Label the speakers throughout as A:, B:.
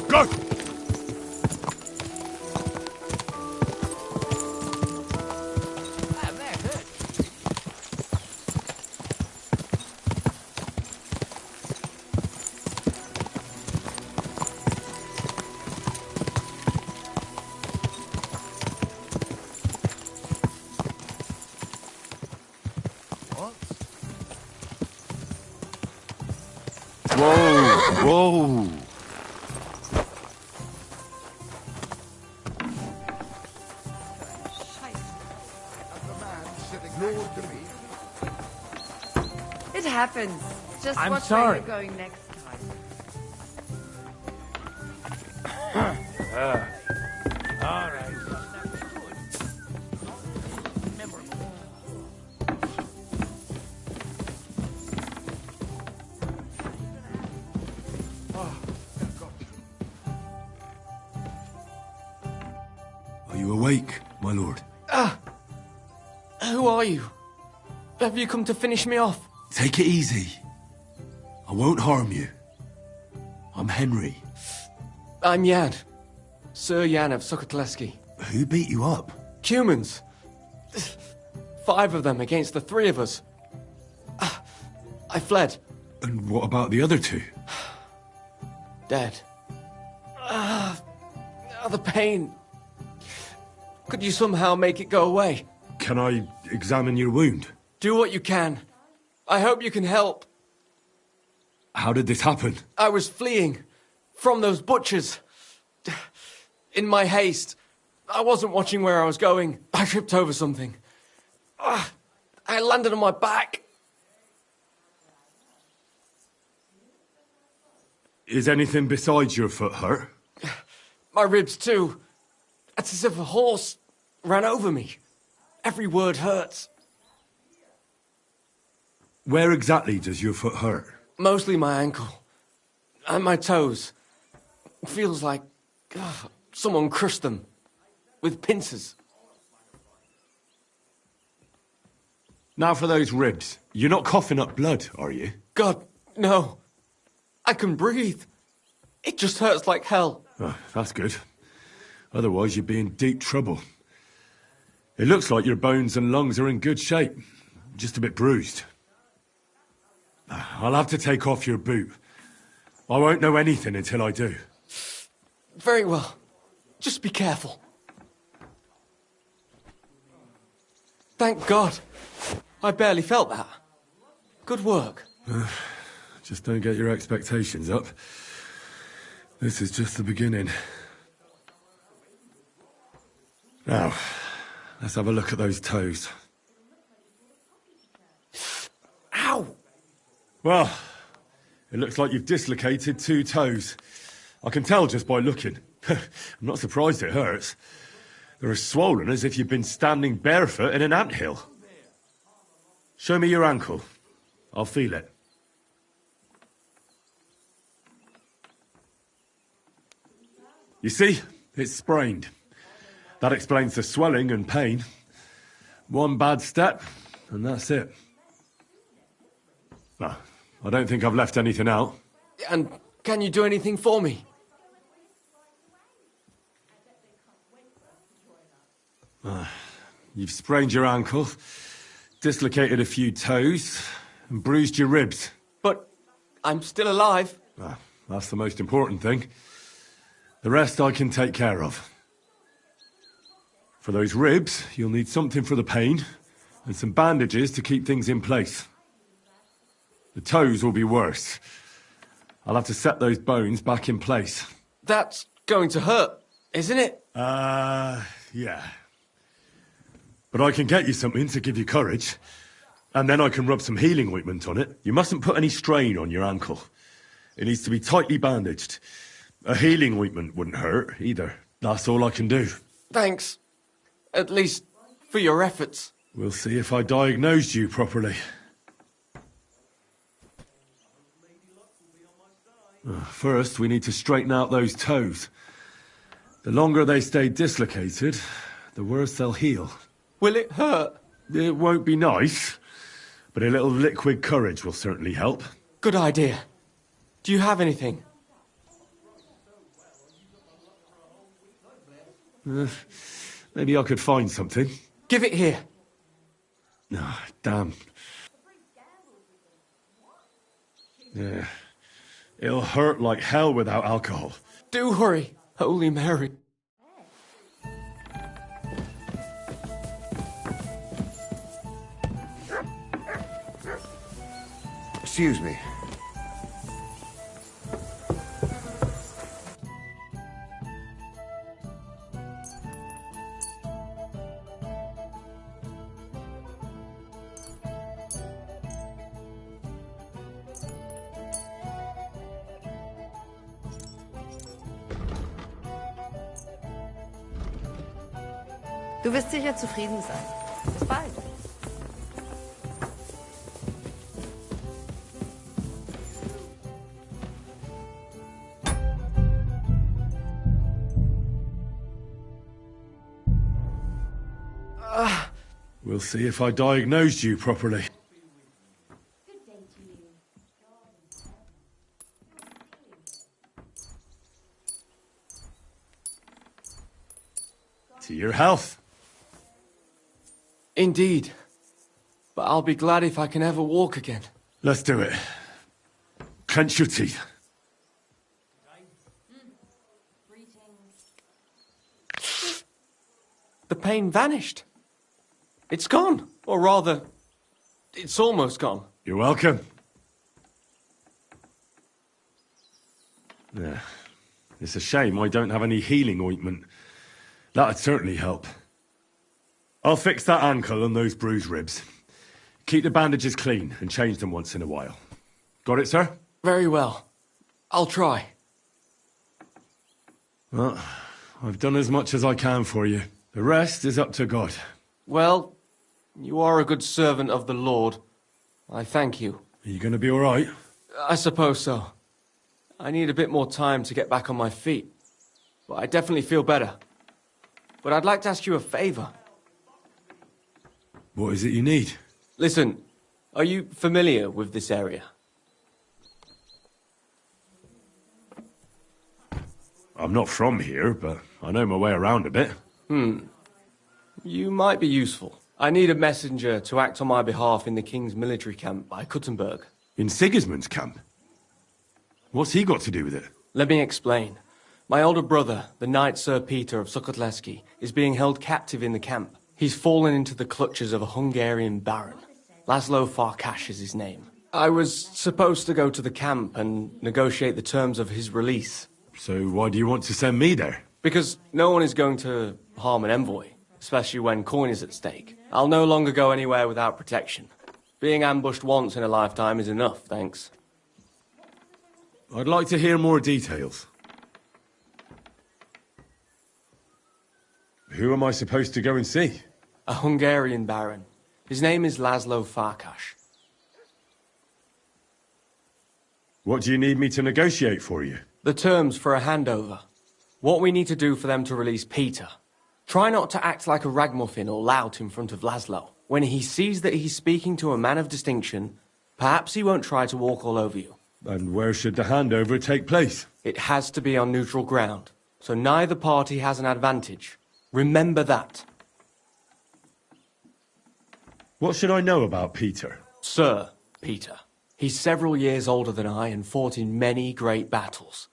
A: Go! Whoa!
B: It happens. Just
C: I'm
B: watch
C: sorry.
B: where you're going next time.
C: All right.
A: Are you awake, my lord?
D: Who are you? Have you come to finish me off?
A: Take it easy. I won't harm you. I'm Henry.
D: I'm Jan. Sir Jan of Sokotleski.
A: Who beat you up?
D: Humans. 5 of them against the 3 of us. I fled.
A: And what about the other 2?
D: Dead. The pain. Could you somehow make it go away?
A: Can I examine your wound?
D: Do what you can. I hope you can help.
A: How did this happen?
D: I was fleeing from those butchers. In my haste, I wasn't watching where I was going. I tripped over something. I landed on my back.
A: Is anything besides your foot hurt?
D: My ribs too. It's as if a horse ran over me. Every word hurts.
A: Where exactly does your foot hurt?
D: Mostly my ankle. And my toes. It feels like someone crushed them. With pincers.
A: Now for those ribs. You're not coughing up blood, are you?
D: God, no. I can breathe. It just hurts like hell.
A: Oh, that's good. Otherwise you'd be in deep trouble. It looks like your bones and lungs are in good shape. Just a bit bruised. I'll have to take off your boot. I won't know anything until I do.
D: Very well. Just be careful. Thank God. I barely felt that. Good work.
A: Just don't get your expectations up. This is just the beginning. Now, let's have a look at those toes.
D: Ow!
A: Well, it looks like you've dislocated 2 toes. I can tell just by looking. I'm not surprised it hurts. They're as swollen as if you've been standing barefoot in an anthill. Show me your ankle. I'll feel it. You see? It's sprained. That explains the swelling and pain. One bad step, and that's it. Ah, I don't think I've left anything out.
D: And can you do anything for me?
A: You've sprained your ankle, dislocated a few toes, and bruised your ribs.
D: But I'm still alive.
A: That's the most important thing. The rest I can take care of. For those ribs, you'll need something for the pain, and some bandages to keep things in place. The toes will be worse. I'll have to set those bones back in place.
D: That's going to hurt, isn't it?
A: Yeah. But I can get you something to give you courage. And then I can rub some healing ointment on it. You mustn't put any strain on your ankle. It needs to be tightly bandaged. A healing ointment wouldn't hurt, either. That's all I can do.
D: Thanks. At least for your efforts.
A: We'll see if I diagnosed you properly. First, we need to straighten out those toes. The longer they stay dislocated, the worse they'll heal.
D: Will it hurt?
A: It won't be nice, but a little liquid courage will certainly help.
D: Good idea. Do you have anything?
A: Maybe I could find something.
D: Give it here.
A: Ah, damn. Yeah. It'll hurt like hell without alcohol.
D: Do hurry, Holy Mary.
E: Excuse me.
B: Du wirst sicher zufrieden sein. Bis bald.
A: We'll see if I diagnosed you properly. To your health.
D: Indeed. But I'll be glad if I can ever walk again.
A: Let's do it. Clench your teeth.
D: The pain vanished. It's gone. Or rather, it's almost gone.
A: You're welcome. Yeah. It's a shame I don't have any healing ointment. That'd certainly help. I'll fix that ankle and those bruised ribs. Keep the bandages clean and change them once in a while. Got it, sir?
D: Very well. I'll try.
A: Well, I've done as much as I can for you. The rest is up to God.
D: Well, you are a good servant of the Lord. I thank you.
A: Are you going to be all right?
D: I suppose so. I need a bit more time to get back on my feet. But I definitely feel better. But I'd like to ask you a favor.
A: What is it you need?
D: Listen, are you familiar with this area?
A: I'm not from here, but I know my way around a bit.
D: You might be useful. I need a messenger to act on my behalf in the King's military camp by Kuttenberg.
A: In Sigismund's camp? What's he got to do with it?
D: Let me explain. My older brother, the Knight Sir Peter of Sukotleski, is being held captive in the camp. He's fallen into the clutches of a Hungarian baron. Laszlo Farkas is his name. I was supposed to go to the camp and negotiate the terms of his release.
A: So why do you want to send me there?
D: Because no one is going to harm an envoy, especially when coin is at stake. I'll no longer go anywhere without protection. Being ambushed once in a lifetime is enough, thanks.
A: I'd like to hear more details. Who am I supposed to go and see?
D: A Hungarian baron. His name is Laszlo Farkas.
A: What do you need me to negotiate for you?
D: The terms for a handover. What we need to do for them to release Peter. Try not to act like a ragamuffin or lout in front of Laszlo. When he sees that he's speaking to a man of distinction, perhaps he won't try to walk all over you.
A: And where should the handover take place?
D: It has to be on neutral ground, so neither party has an advantage. Remember that.
A: What should I know about Peter?
D: Sir Peter. He's several years older than I and fought in many great battles.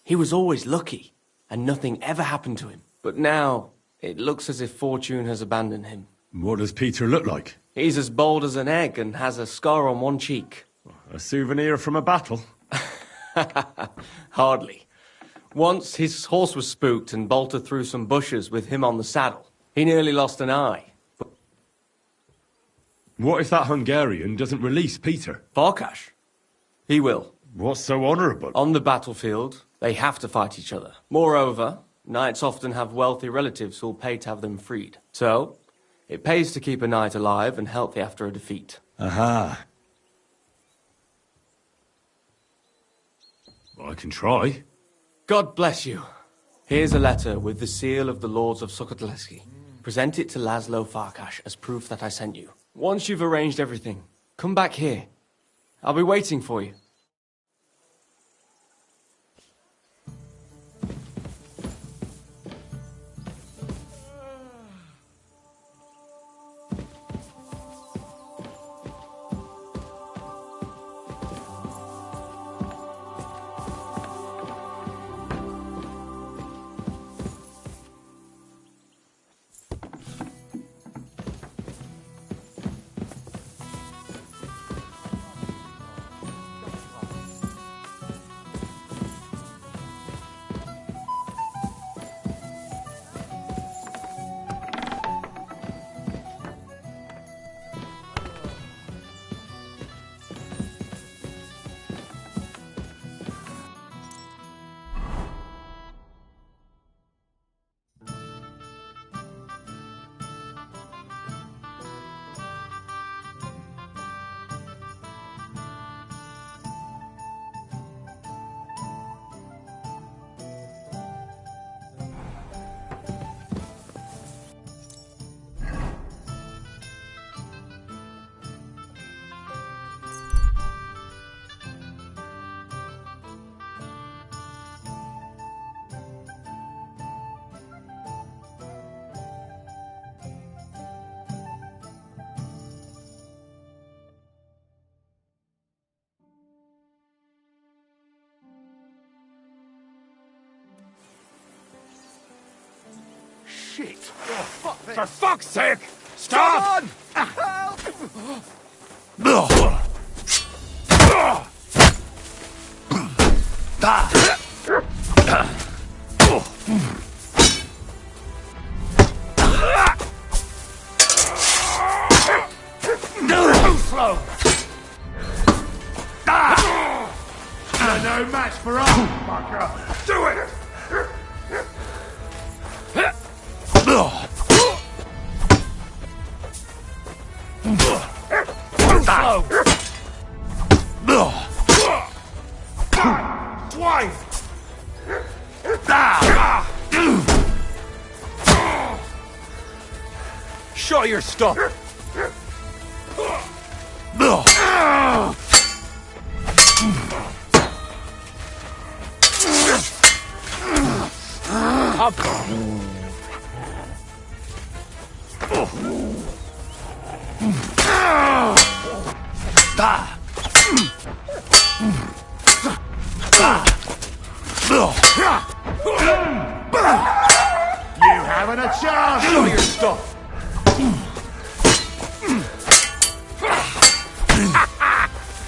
D: He was always lucky, and nothing ever happened to him. But now, it looks as if fortune has abandoned him.
A: What does Peter look like?
D: He's as bold as an egg and has a scar on one cheek.
A: A souvenir from a battle?
D: Hardly. Once his horse was spooked and bolted through some bushes with him on the saddle. He nearly lost an eye.
A: What if that Hungarian doesn't release Peter?
D: Farkas? He will.
A: What's so honourable?
D: On the battlefield, they have to fight each other. Moreover, knights often have wealthy relatives who'll pay to have them freed. So, it pays to keep a knight alive and healthy after a defeat.
A: Aha. Well, I can try.
D: God bless you. Here's a letter with the seal of the Lords of Sukotleski. Present it to Laszlo Farkas as proof that I sent you. Once you've arranged everything, come back here. I'll be waiting for you.
C: shit.
A: For fuck's sake! Stop!
C: Too slow.
A: You're no match for us, fucker! Do it!
C: Too slow.
A: Twice!
D: Show your stuff.
A: You haven't a chance!
D: Show your stuff.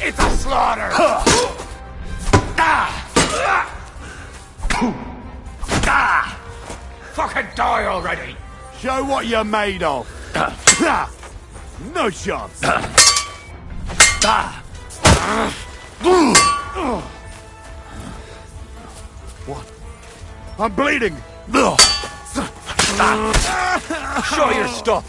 A: It's a slaughter! Fucking die already!
C: Show what you're made of. No chance. What? I'm bleeding.
D: Show your stuff.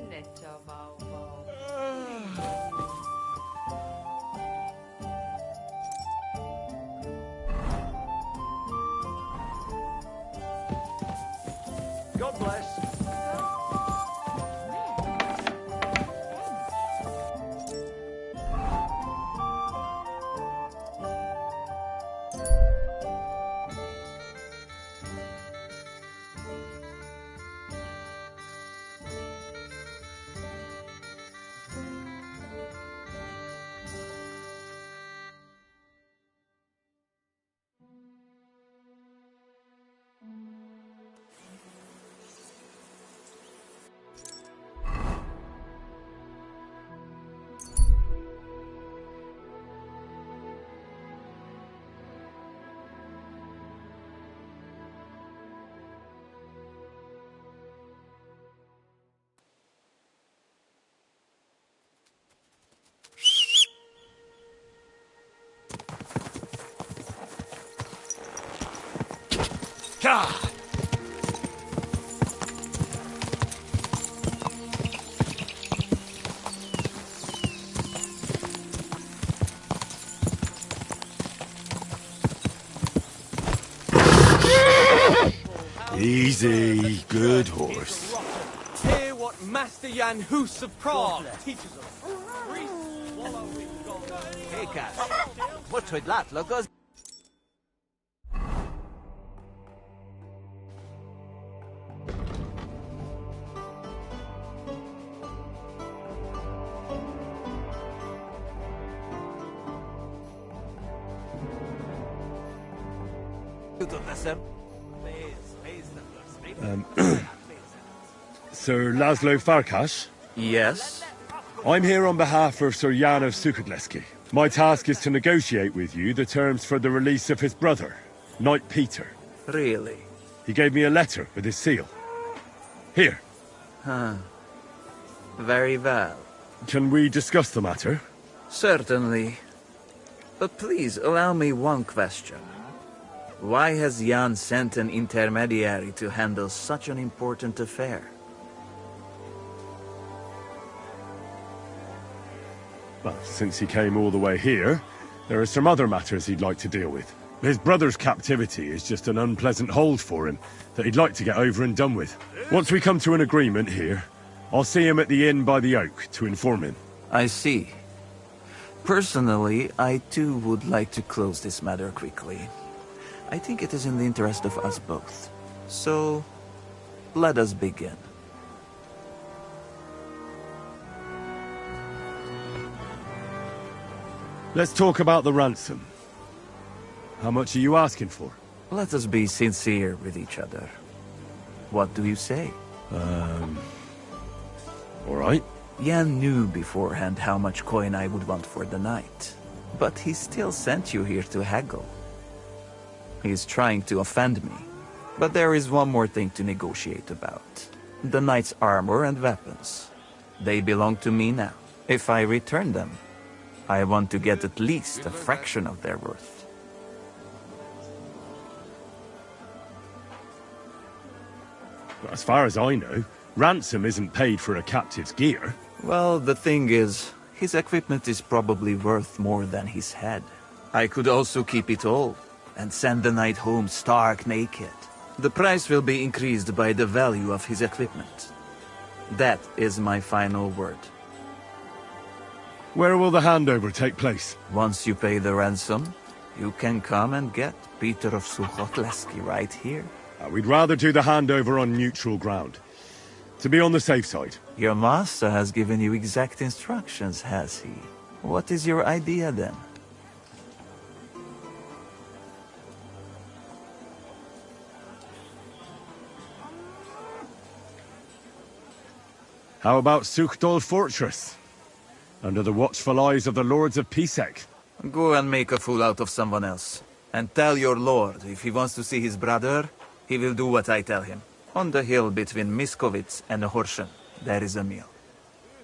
B: Netter Wauwau.
D: God bless.
A: Easy, good horse.
D: Hear what Master Jan Hus of Prague teaches us.
E: Hey, Cass. What's with that, Lucas?
A: Sir Laszlo Farkas?
E: Yes?
A: I'm here on behalf of Sir Jan of Sukadleski. My task is to negotiate with you the terms for the release of his brother, Knight Peter.
E: Really?
A: He gave me a letter with his seal. Here.
E: Very well.
A: Can we discuss the matter?
E: Certainly. But please allow me one question. Why has Jan sent an intermediary to handle such an important affair?
A: Well, since he came all the way here, there are some other matters he'd like to deal with. His brother's captivity is just an unpleasant hold for him that he'd like to get over and done with. Once we come to an agreement here, I'll see him at the inn by the oak to inform him.
E: I see. Personally, I too would like to close this matter quickly. I think it is in the interest of us both. So, let us begin.
A: Let's talk about the ransom. How much are you asking for?
E: Let us be sincere with each other. What do you say?
A: All right.
E: Jan knew beforehand how much coin I would want for the night. But he still sent you here to haggle. He is trying to offend me. But there is one more thing to negotiate about. The knight's armor and weapons. They belong to me now. If I return them, I want to get at least a fraction of their worth.
A: As far as I know, ransom isn't paid for a captive's gear.
E: Well, the thing is, his equipment is probably worth more than his head. I could also keep it all, and send the knight home stark naked. The price will be increased by the value of his equipment. That is my final word.
A: Where will the handover take place?
E: Once you pay the ransom, you can come and get Peter of Suchotleski right here.
A: We'd rather do the handover on neutral ground. To be on the safe side.
E: Your master has given you exact instructions, has he? What is your idea then?
A: How about Suchdol Fortress? Under the watchful eyes of the Lords of Pisek.
E: Go and make a fool out of someone else. And tell your lord if he wants to see his brother, he will do what I tell him. On the hill between Miskovitz and Horshen, there is a meal.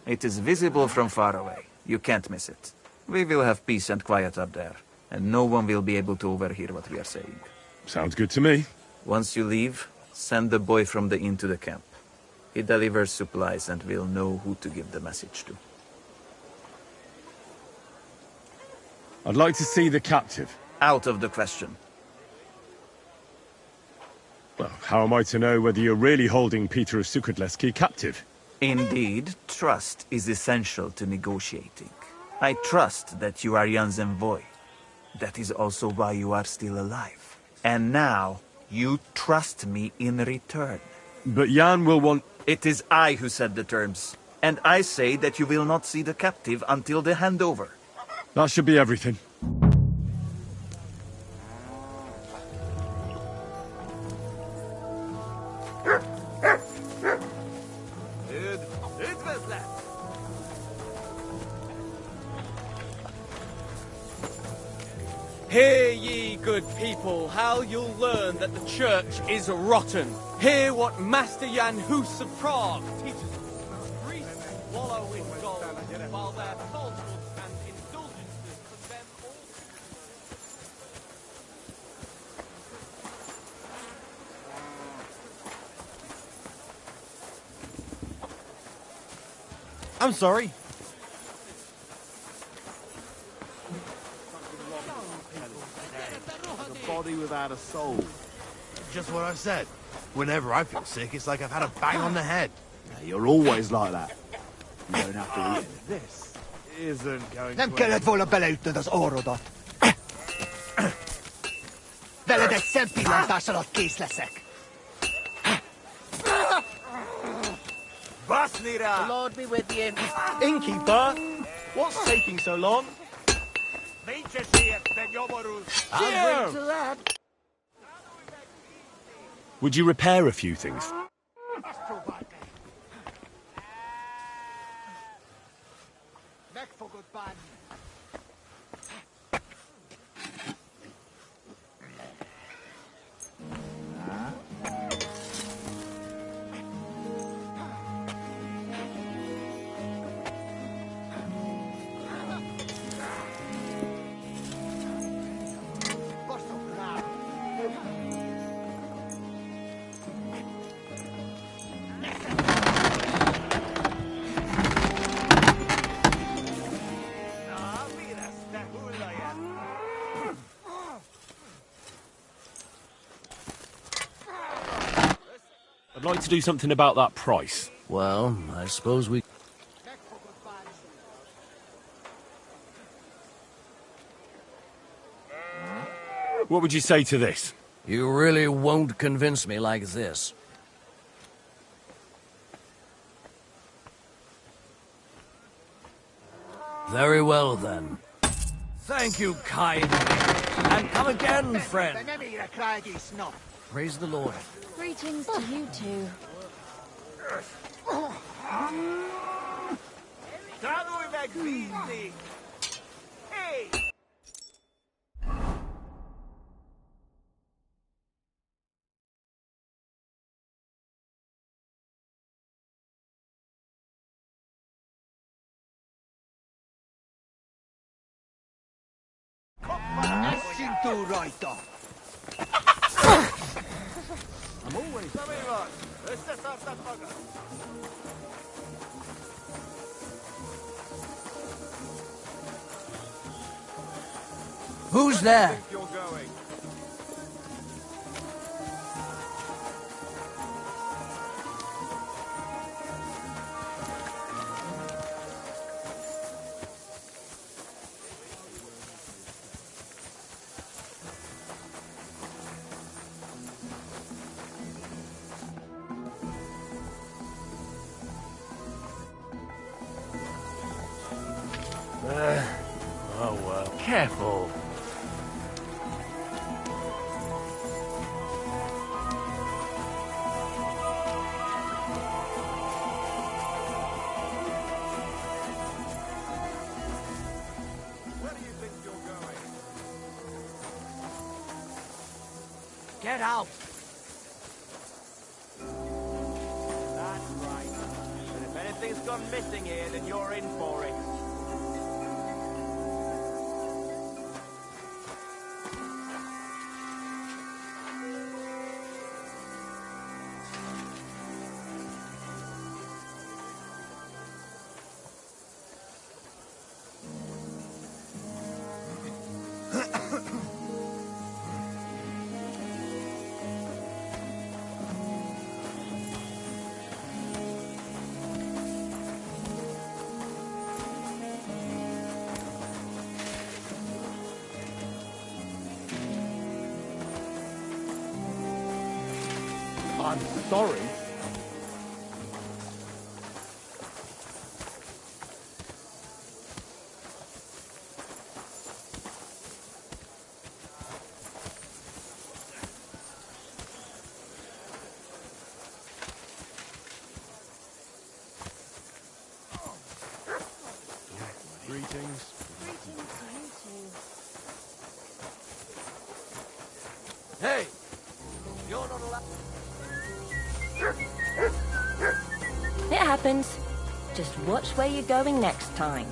E: It is visible from far away. You can't miss it. We will have peace and quiet up there, and no one will be able to overhear what we are saying.
A: Sounds good to me.
E: Once you leave, send the boy from the inn to the camp. He delivers supplies and will know who to give the message to.
A: I'd like to see the captive.
E: Out of the question.
A: Well, how am I to know whether you're really holding Peter of Sukhotleski captive?
E: Indeed, trust is essential to negotiating. I trust that you are Jan's envoy. That is also why you are still alive. And now, you trust me in return.
A: But Jan will want...
E: It is I who set the terms. And I say that you will not see the captive until the handover.
A: That should be everything.
D: Hear ye, good people, how you'll learn that the church is rotten. Hear what Master Jan Hus of Prague teaches us. Priests wallow in gold, while their falsehoods and indulgences condemn all... I'm sorry.
C: Body without a soul. Just what I said. Whenever I feel sick, it's like I've had a bang on the head. You're always like that. You don't have to eat it. This isn't going
F: Nem
C: to
F: kellett
C: end.
F: volna beleütnöd az orrodat. Veled egy szempillantás alatt kész leszek.
C: Basnira!
F: Lord be with you.
D: Innkeeper, what's taking so long?
F: I'll to that.
A: Would you repair a few things?
F: Meg fogod bánni. Baszok rá.
A: to do something about that price.
G: Well, I suppose we...
A: What would you say to this?
G: You really won't convince me like this. Very well, then. Thank you kindly. And come again, friend. Praise the Lord.
H: Greetings to you too.
G: Who's there?
A: Oh, well. Careful.
G: Get out!
I: That's right. And if anything's gone missing here, then you're in for it.
A: I'm sorry.
C: Greetings.
G: Hey! You're not allowed...
H: It happens. Just watch where you're going next time.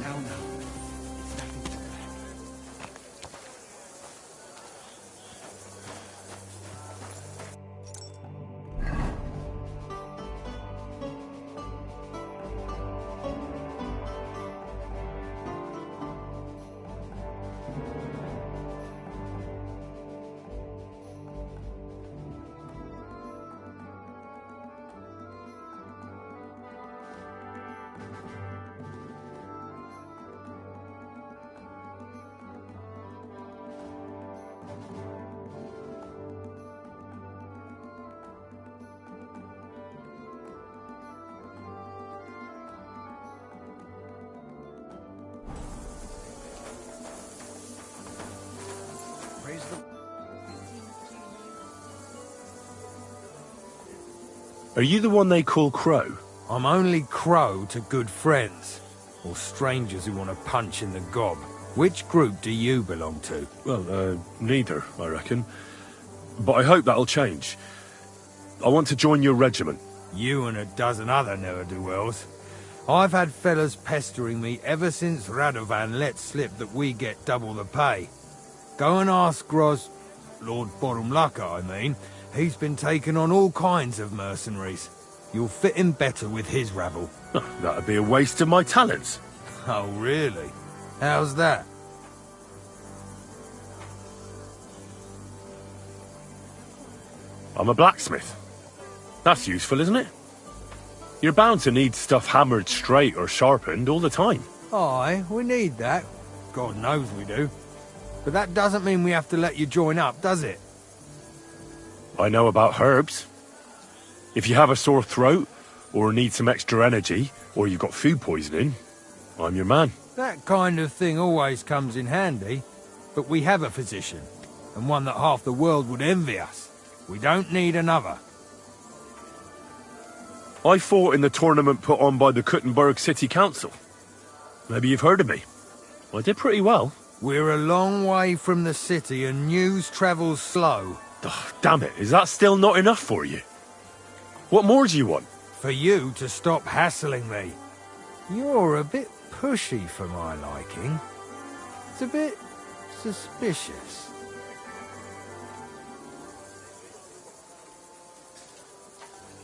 G: Praise the...
A: Are you the one they call Crow?
J: I'm only Crow to good friends, or strangers who want to punch in the gob. Which group do you belong to?
A: Well, neither, I reckon. But I hope that'll change. I want to join your regiment.
J: You and a dozen other ne'er-do-wells. I've had fellas pestering me ever since Radovan let slip that we get double the pay. Go and ask Lord Borumlaka, I mean. He's been taking on all kinds of mercenaries. You'll fit in better with his rabble.
A: Oh, that'd be a waste of my talents.
J: Oh, really? How's that?
A: I'm a blacksmith. That's useful, isn't it? You're bound to need stuff hammered straight or sharpened all the time.
J: Aye, we need that. God knows we do. But that doesn't mean we have to let you join up, does it?
A: I know about herbs. If you have a sore throat, or need some extra energy, or you've got food poisoning, I'm your man.
J: That kind of thing always comes in handy. But we have a physician, and one that half the world would envy us. We don't need another.
A: I fought in the tournament put on by the Kuttenberg City Council. Maybe you've heard of me. I did pretty well.
J: We're a long way from the city and news travels slow.
A: Oh, damn it, is that still not enough for you? What more do you want?
J: For you to stop hassling me. You're a bit pushy for my liking. It's a bit suspicious.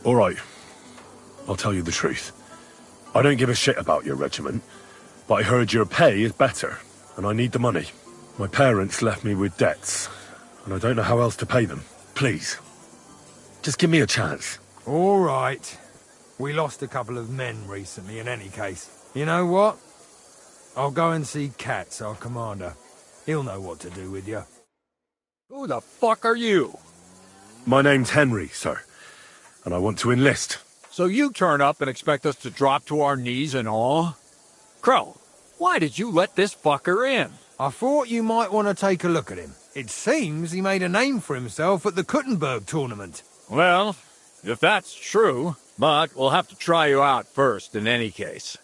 A: All right. I'll tell you the truth. I don't give a shit about your regiment, but I heard your pay is better, and I need the money. My parents left me with debts, and I don't know how else to pay them. Please, just give me a chance.
J: All right. We lost a couple of men recently in any case. You know what? I'll go and see Katz, our commander. He'll know what to do with you.
G: Who the fuck are you?
A: My name's Henry, sir, and I want to enlist.
G: So you turn up and expect us to drop to our knees in awe? Crow, why did you let this fucker in?
J: I thought you might want to take a look at him. It seems he made a name for himself at the Kuttenberg tournament.
G: Well, if that's true, but we'll have to try you out first in any case.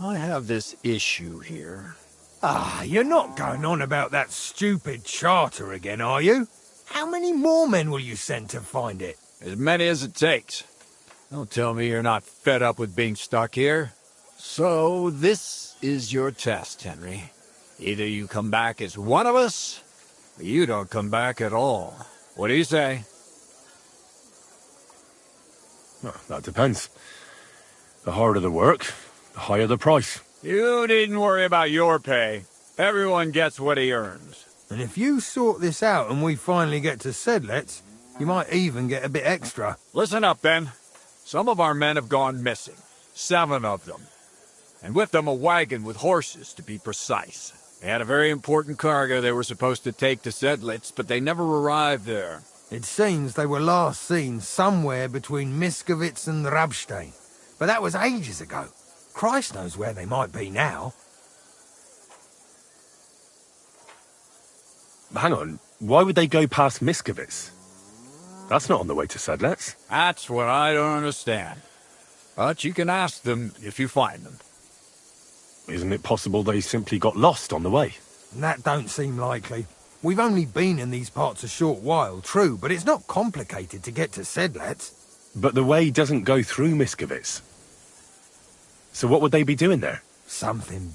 G: I have this issue here.
J: Ah, you're not going on about that stupid charter again, are you? How many more men will you send to find it?
G: As many as it takes. Don't tell me you're not fed up with being stuck here. So, this is your test, Henry. Either you come back as one of us, or you don't come back at all. What do you say?
A: Well, that depends. The harder the work, the higher the price.
G: You needn't worry about your pay. Everyone gets what he earns.
J: And if you sort this out and we finally get to Sedlets, you might even get a bit extra.
G: Listen up, then. Some of our men have gone missing. 7 of them. And with them a wagon with horses, to be precise. They had a very important cargo they were supposed to take to Sedlitz, but they never arrived there.
J: It seems they were last seen somewhere between Miskovitz and Rabstein. But that was ages ago. Christ knows where they might be now.
A: Hang on, why would they go past Miskovitz? That's not on the way to Sedlets.
G: That's what I don't understand. But you can ask them if you find them.
A: Isn't it possible they simply got lost on the way?
J: That don't seem likely. We've only been in these parts a short while, true, but it's not complicated to get to Sedlets.
A: But the way doesn't go through Miskovitz. So what would they be doing there?
J: Something